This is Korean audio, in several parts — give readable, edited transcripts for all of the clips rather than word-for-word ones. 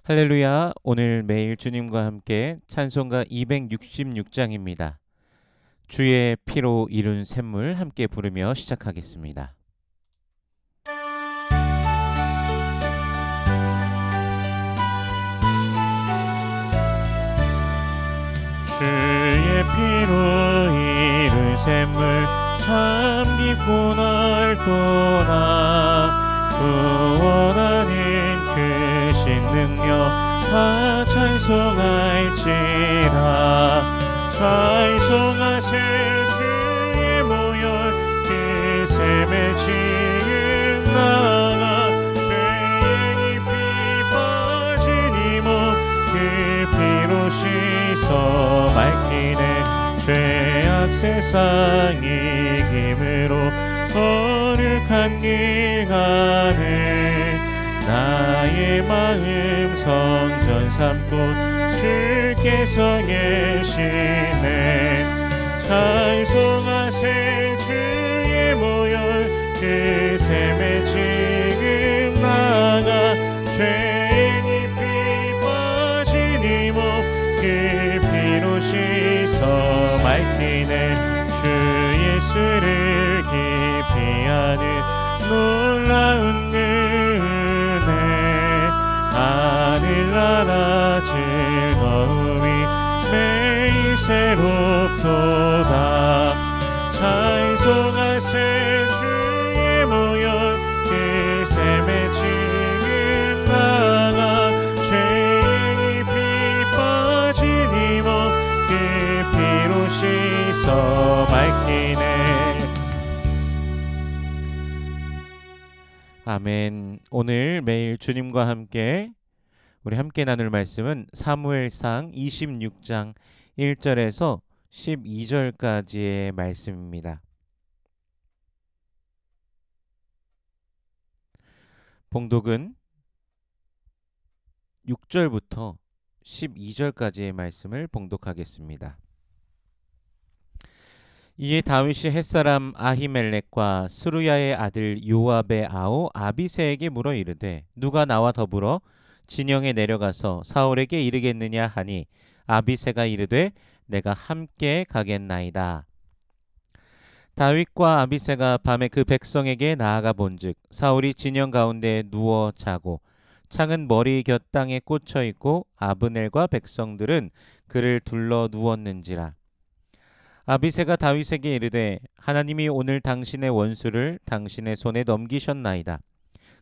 할렐루야. 오늘 매일 주님과 함께 찬송가 266장입니다. 주의 피로 이룬 샘물 함께 부르며 시작하겠습니다. 주의 피로 이룬 샘물 참 깊고 넓도다. 구원하는 크신 능력 다 찬송할지라. 찬송하세 주의 모여 그 샘에 지은 나가. 죄의 깊이 빠진 이 몸 그 피로 씻어 맑히네. 죄악 세상 이김으로 거룩한 길 가네. 나의 마음 성전 삼고 주께서 계시네. 찬송하세 주의 모여 그 샘에 지금 나가. 죄의 깊이 빠진 이 몸 그 피로 씻어 맑히네. 주 예수를 깊이 아는 놀라운 은혜. 하늘나라 즐거움이 매일 새롭도다. 찬송하세 주의 모여 그 샘에 지금 나가. 죄의 깊이 빠진 이 몸 그 피로 씻어 맑히네. 아멘. 오늘 매일 주님과 함께 우리 함께 나눌 말씀은 사무엘상 26장 1절에서 12절까지의 말씀입니다. 봉독은 6절부터 12절까지의 말씀을 봉독하겠습니다. 이에 다윗이 햇사람 아히멜렉과 스루야의 아들 요압의 아우 아비새에게 물어 이르되 누가 나와 더불어 진영에 내려가서 사울에게 이르겠느냐 하니 아비새가 이르되 내가 함께 가겠나이다. 다윗과 아비새가 밤에 그 백성에게 나아가 본즉 사울이 진영 가운데 누워 자고 창은 머리 곁 땅에 꽂혀 있고 아브넬과 백성들은 그를 둘러 누웠는지라. 아비새가 다윗에게 이르되 하나님이 오늘 당신의 원수를 당신의 손에 넘기셨나이다.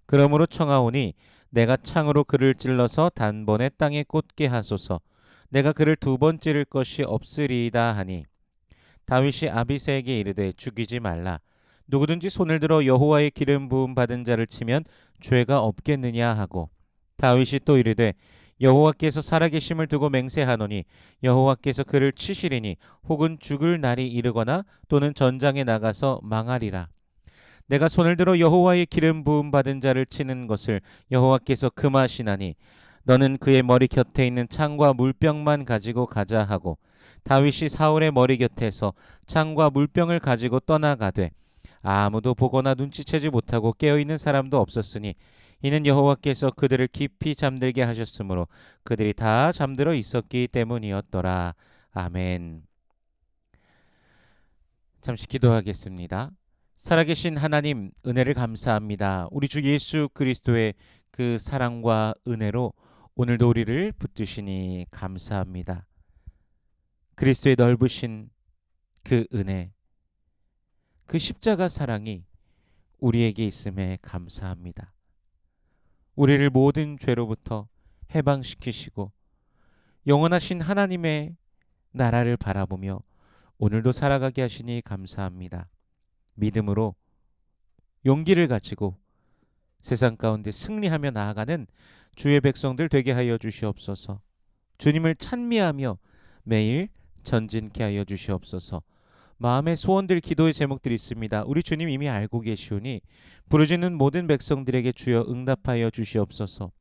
그러므로 청하오니 내가 창으로 그를 찔러서 단번에 땅에 꽂게 하소서. 내가 그를 두 번 찌를 것이 없으리이다 하니 다윗이 아비새에게 이르되 죽이지 말라. 누구든지 손을 들어 여호와의 기름 부음 받은 자를 치면 죄가 없겠느냐 하고 다윗이 또 이르되 여호와께서 살아계심을 두고 맹세하노니 여호와께서 그를 치시리니 혹은 죽을 날이 이르거나 또는 전장에 나가서 망하리라. 내가 손을 들어 여호와의 기름 부음 받은 자를 치는 것을 여호와께서 금하시나니 너는 그의 머리 곁에 있는 창과 물병만 가지고 가자 하고 다윗이 사울의 머리 곁에서 창과 물병을 가지고 떠나가되 아무도 보거나 눈치채지 못하고 깨어있는 사람도 없었으니 이는 여호와께서 그들을 깊이 잠들게 하셨으므로 그들이 다 잠들어 있었기 때문이었더라. 아멘. 잠시 기도하겠습니다. 살아계신 하나님, 은혜를 감사합니다. 우리 주 예수 그리스도의 그 사랑과 은혜로 오늘도 우리를 붙드시니 감사합니다. 그리스도의 넓으신 그 은혜, 그 십자가 사랑이 우리에게 있음에 감사합니다. 우리를 모든 죄로부터 해방시키시고 영원하신 하나님의 나라를 바라보며 오늘도 살아가게 하시니 감사합니다. 믿음으로 용기를 가지고 세상 가운데 승리하며 나아가는 주의 백성들 되게 하여 주시옵소서. 주님을 찬미하며 매일 전진케 하여 주시옵소서. 마음의 소원들, 기도의 제목들이 있습니다. 우리 주님 이미 알고 계시오니 부르짖는 모든 백성들에게 주여 응답하여 주시옵소서.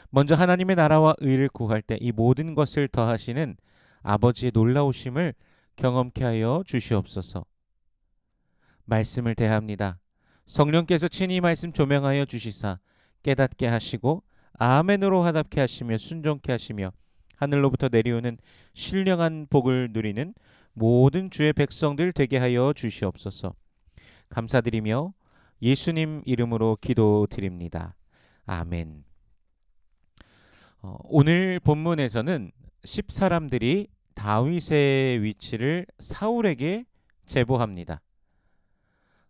먼저 하나님의 나라와 의를 구할 때 이 모든 것을 더하시는 아버지의 놀라우심을 경험케 하여 주시옵소서. 말씀을 대합니다. 성령께서 친히 말씀 조명하여 주시사 깨닫게 하시고 아멘으로 화답케 하시며 순종케 하시며 하늘로부터 내려오는 신령한 복을 누리는 모든 주의 백성들 되게 하여 주시옵소서. 감사드리며 예수님 이름으로 기도드립니다. 아멘. 오늘 본문에서는 10사람들이 다윗의 위치를 사울에게 제보합니다.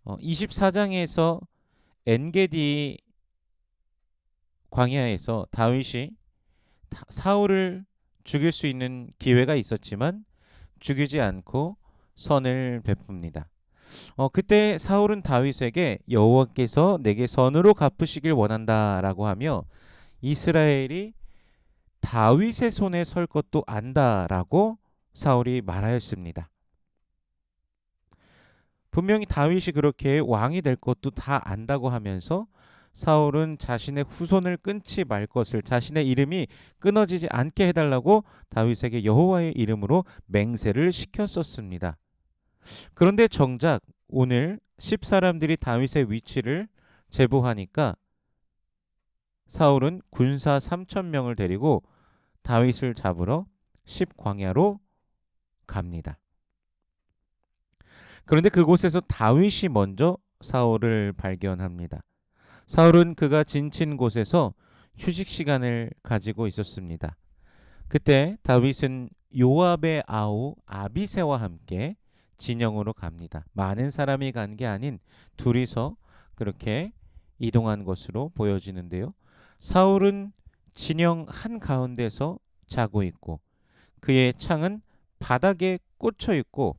24장에서 엔게디 광야에서 다윗이 사울을 죽일 수 있는 기회가 있었지만 죽이지 않고 선을 베풉니다. 그때 사울은 다윗에게 여호와께서 내게 선으로 갚으시길 원한다라고 하며 이스라엘이 다윗의 손에 설 것도 안다라고 사울이 말하였습니다. 분명히 다윗이 그렇게 왕이 될 것도 다 안다고 하면서 사울은 자신의 후손을 끊지 말 것을, 자신의 이름이 끊어지지 않게 해달라고 다윗에게 여호와의 이름으로 맹세를 시켰었습니다. 그런데 정작 오늘 10사람들이 다윗의 위치를 제보하니까 사울은 군사 3,000명을 데리고 다윗을 잡으러 10광야로 갑니다. 그런데 그곳에서 다윗이 먼저 사울을 발견합니다. 사울은 그가 지친 곳에서 휴식 시간을 가지고 있었습니다. 그때 다윗은 요압의 아우 아비새와 함께 진영으로 갑니다. 많은 사람이 간 게 아닌 둘이서 그렇게 이동한 것으로 보여지는데요. 사울은 진영 한가운데서 자고 있고 그의 창은 바닥에 꽂혀 있고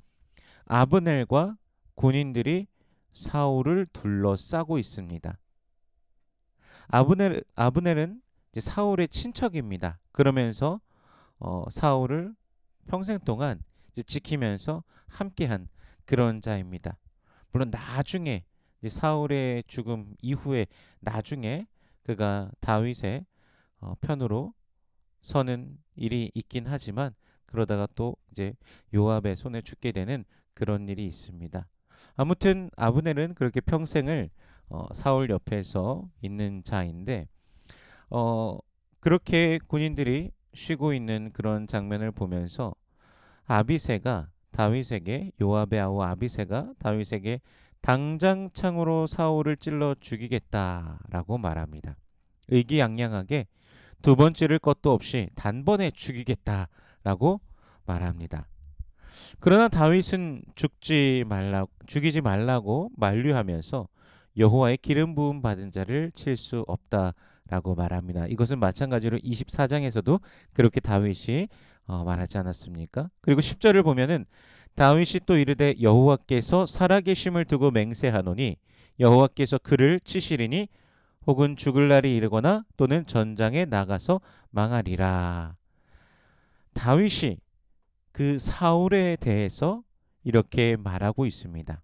아브넬과 군인들이 사울을 둘러싸고 있습니다. 아브넬은 이제 사울의 친척입니다. 그러면서 사울을 평생 동안 이제 지키면서 함께한 그런 자입니다. 물론 나중에 이제 사울의 죽음 이후에 나중에 그가 다윗의 편으로 서는 일이 있긴 하지만 그러다가 또 이제 요압의 손에 죽게 되는 그런 일이 있습니다. 아무튼 아브넬은 그렇게 평생을 사울 옆에서 있는 자인데 그렇게 군인들이 쉬고 있는 그런 장면을 보면서 아비새가 다윗에게 요압의 아우 아비새가 다윗에게 당장 창으로 사울을 찔러 죽이겠다라고 말합니다. 의기양양하게 두 번 찌를 것도 없이 단번에 죽이겠다라고 말합니다. 그러나 다윗은 죽이지 말라고 만류하면서 여호와의 기름 부음 받은 자를 칠 수 없다라고 말합니다. 이것은 마찬가지로 24장에서도 그렇게 다윗이 말하지 않았습니까? 그리고 10절을 보면은 다윗이 또 이르되 여호와께서 살아계심을 두고 맹세하노니 여호와께서 그를 치시리니 혹은 죽을 날이 이르거나 또는 전장에 나가서 망하리라. 다윗이 그 사울에 대해서 이렇게 말하고 있습니다.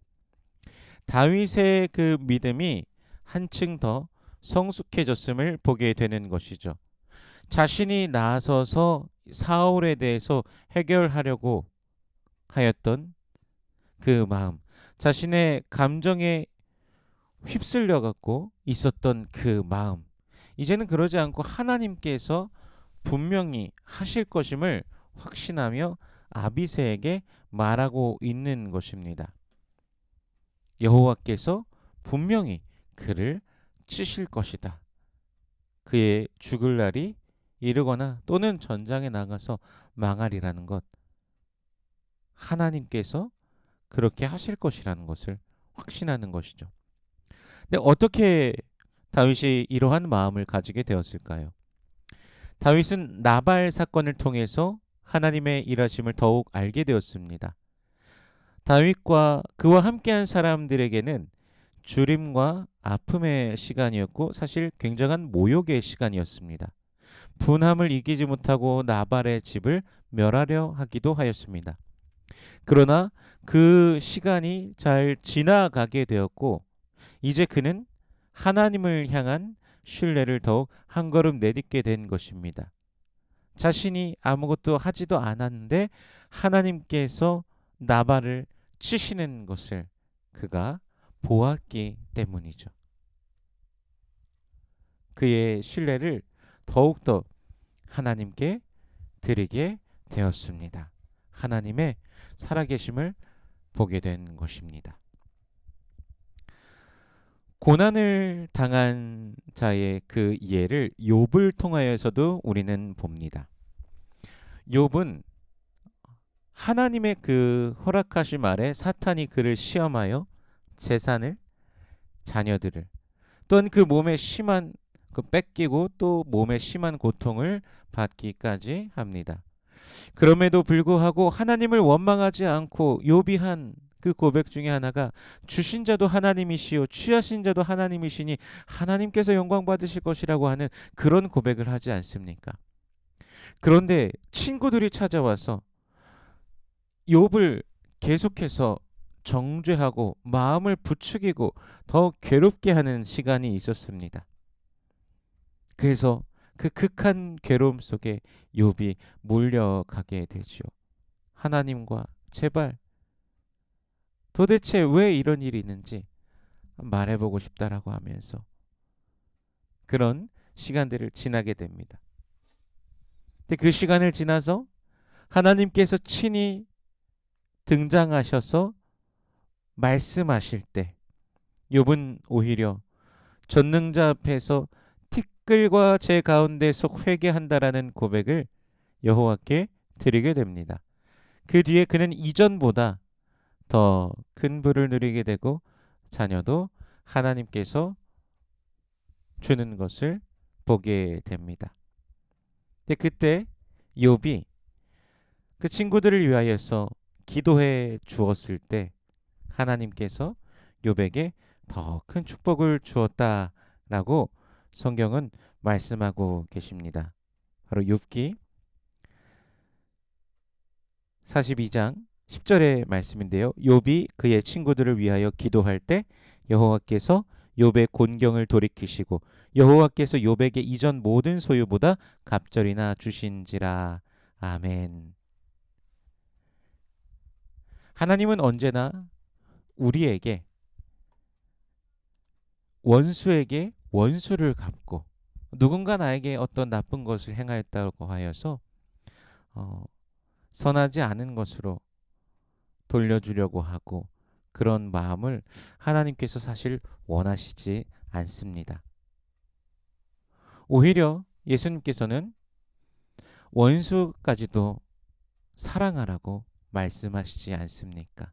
다윗의 그 믿음이 한층 더 성숙해졌음을 보게 되는 것이죠. 자신이 나서서 사울에 대해서 해결하려고 하였던 그 마음, 자신의 감정에 휩쓸려 갖고 있었던 그 마음, 이제는 그러지 않고 하나님께서 분명히 하실 것임을 확신하며 아비새에게 말하고 있는 것입니다. 여호와께서 분명히 그를 치실 것이다. 그의 죽을 날이 이르거나 또는 전장에 나가서 망하리라는 것, 하나님께서 그렇게 하실 것이라는 것을 확신하는 것이죠. 근데 어떻게 다윗이 이러한 마음을 가지게 되었을까요? 다윗은 나발 사건을 통해서 하나님의 일하심을 더욱 알게 되었습니다. 다윗과 그와 함께한 사람들에게는 주림과 아픔의 시간이었고 사실 굉장한 모욕의 시간이었습니다. 분함을 이기지 못하고 나발의 집을 멸하려 하기도 하였습니다. 그러나 그 시간이 잘 지나가게 되었고 이제 그는 하나님을 향한 신뢰를 더욱 한 걸음 내딛게 된 것입니다. 자신이 아무것도 하지도 않았는데 하나님께서 나발을 치시는 것을 그가 보았기 때문이죠. 그의 신뢰를 더욱더 하나님께 드리게 되었습니다. 하나님의 살아계심을 보게 된 것입니다. 고난을 당한 자의 그 예를 욥을 통하여서도 우리는 봅니다. 욥은 하나님의 그 허락하심 아래 사탄이 그를 시험하여 재산을, 자녀들을, 또한 그 몸에 심한 그 뺏기고 또 몸에 심한 고통을 받기까지 합니다. 그럼에도 불구하고 하나님을 원망하지 않고 욥이 한 그 고백 중에 하나가 주신 자도 하나님이시요 취하신 자도 하나님이시니 하나님께서 영광 받으실 것이라고 하는 그런 고백을 하지 않습니까? 그런데 친구들이 찾아와서 욥을 계속해서 정죄하고 마음을 부추기고 더 괴롭게 하는 시간이 있었습니다. 그래서 그 극한 괴로움 속에 욥이 몰려가게 되죠. 하나님과 제발 도대체 왜 이런 일이 있는지 말해보고 싶다라고 하면서 그런 시간들을 지나게 됩니다. 근데 그 시간을 지나서 하나님께서 친히 등장하셔서 말씀하실 때 욥은 오히려 전능자 앞에서 티끌과 제 가운데서 회개한다라는 고백을 여호와께 드리게 됩니다. 그 뒤에 그는 이전보다 더 큰 부를 누리게 되고 자녀도 하나님께서 주는 것을 보게 됩니다. 근데 그때 욥이 그 친구들을 위하여서 기도해 주었을 때 하나님께서 욥에게 더 큰 축복을 주었다라고 성경은 말씀하고 계십니다. 바로 욥기 42장 10절의 말씀인데요. 욥이 그의 친구들을 위하여 기도할 때 여호와께서 욥의 곤경을 돌이키시고 여호와께서 욥에게 이전 모든 소유보다 갑절이나 주신지라. 아멘. 하나님은 언제나 우리에게 원수에게 원수를 갚고 누군가 나에게 어떤 나쁜 것을 행하였다고 하여서 선하지 않은 것으로 돌려주려고 하고 그런 마음을 하나님께서 사실 원하시지 않습니다. 오히려 예수님께서는 원수까지도 사랑하라고 말씀하시지 않습니까?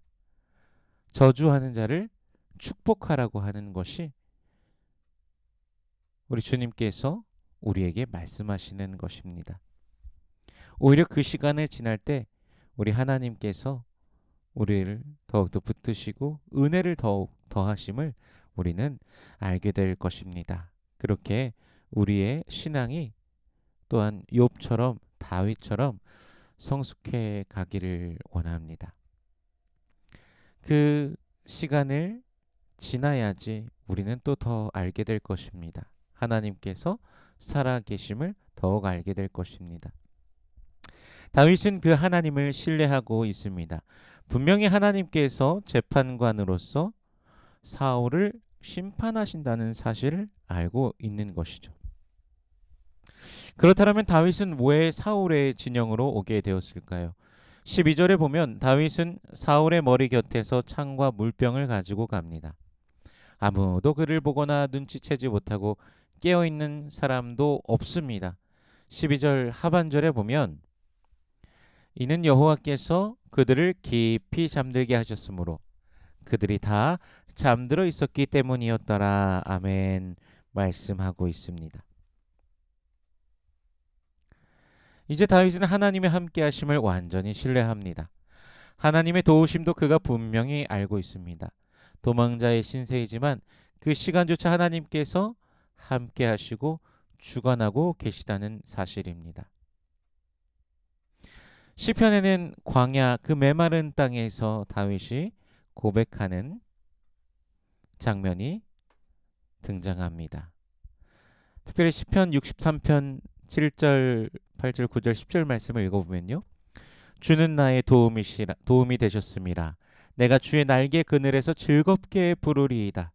저주하는 자를 축복하라고 하는 것이 우리 주님께서 우리에게 말씀하시는 것입니다. 오히려 그 시간을 지날 때 우리 하나님께서 우리를 더욱더 붙드시고 은혜를 더욱 더하심을 우리는 알게 될 것입니다. 그렇게 우리의 신앙이 또한 욥처럼 다윗처럼 성숙해 가기를 원합니다. 그 시간을 지나야지 우리는 또 더 알게 될 것입니다. 하나님께서 살아계심을 더욱 알게 될 것입니다. 다윗은 그 하나님을 신뢰하고 있습니다. 분명히 하나님께서 재판관으로서 사울을 심판하신다는 사실을 알고 있는 것이죠. 그렇다면 다윗은 왜 사울의 진영으로 오게 되었을까요? 12절에 보면 다윗은 사울의 머리 곁에서 창과 물병을 가지고 갑니다. 아무도 그를 보거나 눈치채지 못하고 깨어있는 사람도 없습니다. 12절 하반절에 보면 이는 여호와께서 그들을 깊이 잠들게 하셨으므로 그들이 다 잠들어 있었기 때문이었더라. 아멘. 말씀하고 있습니다. 이제 다윗은 하나님의 함께 하심을 완전히 신뢰합니다. 하나님의 도우심도 그가 분명히 알고 있습니다. 도망자의 신세이지만 그 시간조차 하나님께서 함께 하시고 주관하고 계시다는 사실입니다. 시편에는 광야 그 메마른 땅에서 다윗이 고백하는 장면이 등장합니다. 특별히 시편 63편 7절, 8절, 9절, 10절 말씀을 읽어보면요. 주는 나의 도움이 되셨음이라. 내가 주의 날개 그늘에서 즐겁게 부르리이다.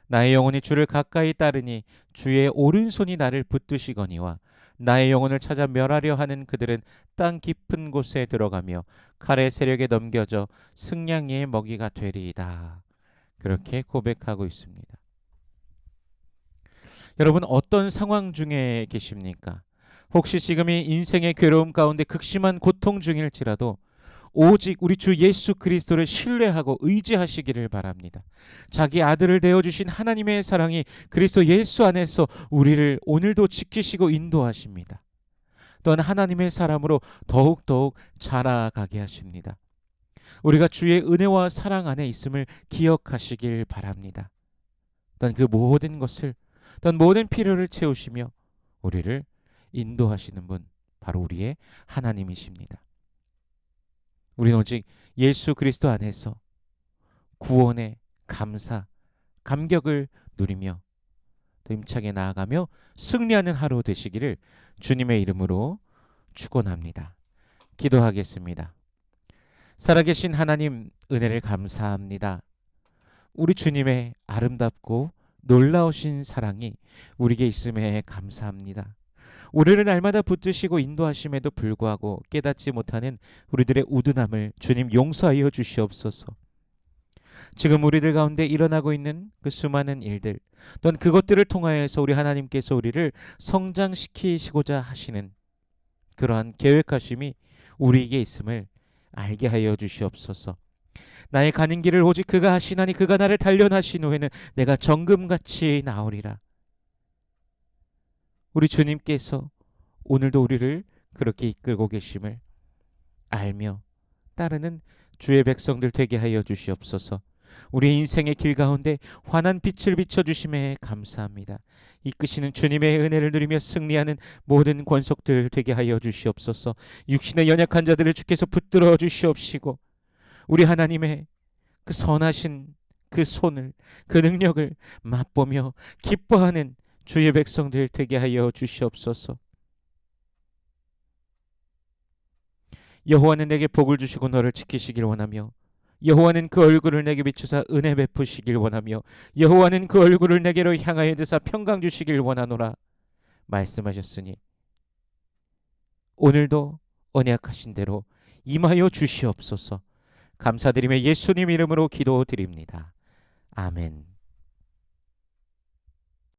나의 영혼이 주를 가까이 따르니 주의 오른손이 나를 붙드시거니와 나의 영혼을 찾아 멸하려 하는 그들은 땅 깊은 곳에 들어가며 칼의 세력에 넘겨져 승냥이의 먹이가 되리이다. 그렇게 고백하고 있습니다. 여러분, 어떤 상황 중에 계십니까? 혹시 지금 이 인생의 괴로움 가운데 극심한 고통 중일지라도 오직 우리 주 예수 그리스도를 신뢰하고 의지하시기를 바랍니다. 자기 아들을 내어주신 하나님의 사랑이 그리스도 예수 안에서 우리를 오늘도 지키시고 인도하십니다. 또한 하나님의 사람으로 더욱더욱 자라가게 하십니다. 우리가 주의 은혜와 사랑 안에 있음을 기억하시길 바랍니다. 또한 그 모든 것을, 또한 모든 필요를 채우시며 우리를 인도하시는 분, 바로 우리의 하나님이십니다. 우리는 오직 예수 그리스도 안에서 구원의 감사, 감격을 누리며 더 힘차게 나아가며 승리하는 하루 되시기를 주님의 이름으로 축원합니다. 기도하겠습니다. 살아계신 하나님, 은혜를 감사합니다. 우리 주님의 아름답고 놀라우신 사랑이 우리에게 있음에 감사합니다. 우리를 날마다 붙드시고 인도하심에도 불구하고 깨닫지 못하는 우리들의 우둔함을 주님 용서하여 주시옵소서. 지금 우리들 가운데 일어나고 있는 그 수많은 일들, 또한 그것들을 통하여서 우리 하나님께서 우리를 성장시키시고자 하시는 그러한 계획하심이 우리에게 있음을 알게 하여 주시옵소서. 나의 가는 길을 오직 그가 하시나니 그가 나를 단련하신 후에는 내가 정금같이 나오리라. 우리 주님께서 오늘도 우리를 그렇게 이끌고 계심을 알며 따르는 주의 백성들 되게 하여 주시옵소서. 우리 인생의 길 가운데 환한 빛을 비춰주심에 감사합니다. 이끄시는 주님의 은혜를 누리며 승리하는 모든 권속들 되게 하여 주시옵소서. 육신의 연약한 자들을 주께서 붙들어 주시옵시고 우리 하나님의 그 선하신 그 손을, 그 능력을 맛보며 기뻐하는 주의 백성들 되게 하여 주시옵소서. 여호와는 내게 복을 주시고 너를 지키시길 원하며 여호와는 그 얼굴을 내게 비추사 은혜 베푸시길 원하며 여호와는 그 얼굴을 내게로 향하여 드사 평강 주시길 원하노라 말씀하셨으니 오늘도 언약하신 대로 임하여 주시옵소서. 감사드리며 예수님 이름으로 기도드립니다. 아멘.